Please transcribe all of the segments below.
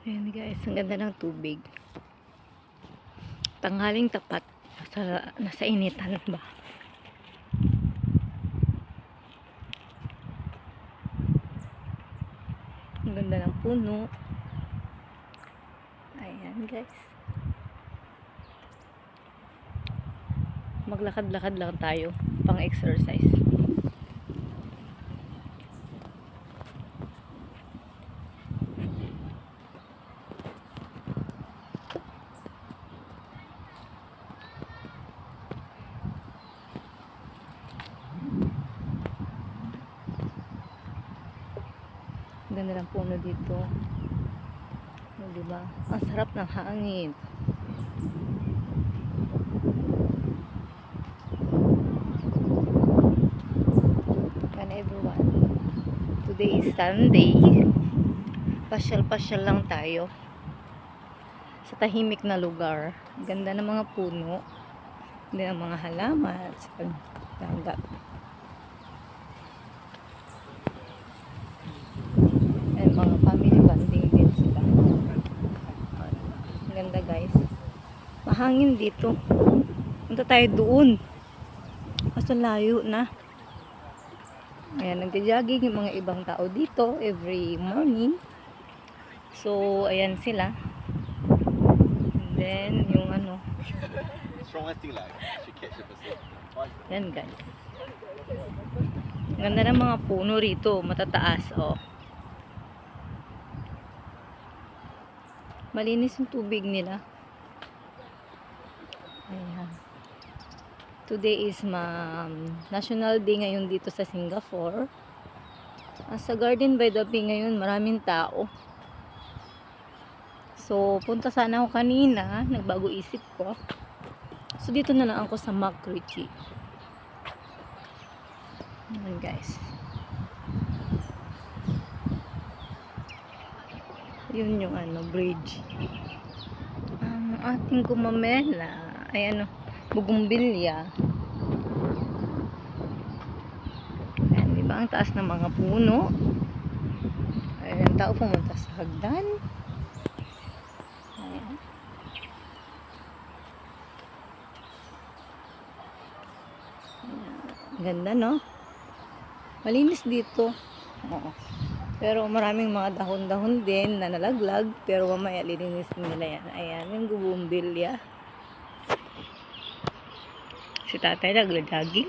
Ayan guys, ang ganda ng tubig. Tanghaling tapat. Nasa initan ba? Ang ganda ng puno. Ayan guys. Maglakad-lakad lang tayo. Pang exercise. Ganda ng puno dito. O, diba? Ang sarap ng hangin. And everyone, today is Sunday. Pasyal-pasyal lang tayo sa tahimik na lugar. Ganda ng mga puno. Ganda ng mga halaman sa dagat. Mga family bonding din sila. Ganda guys. Mahangin dito. Punta tayo doon. Kaso layo na. Ayan, nagja-jogging yung mga ibang tao dito every morning. So, ayan sila. And then, yung ano. Ayan guys. Ganda ng mga puno rito. Matataas, oh. Malinis yung tubig nila. Ayan. Today is National Day ngayon dito sa Singapore. Sa Garden by the Bay ngayon, maraming tao. So, punta sana ako kanina. Nagbago isip ko. So, dito na lang ako sa MacRitchie. Ayan guys. Yun yung bridge. Ang ating gumamela ay bugumbilya. Ayan, diba? Ang taas ng mga puno. Ayan, tao pumunta sa hagdan. Ayan. Ayan. Ganda, no? Malinis dito. Oo. Pero maraming mga dahon-dahon din na nalaglag. Pero mamaya lilinis nila yan. Ayan, yung gubumbilya. Si tatay nagla-jogging.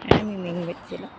Ayan, mimingwit sila.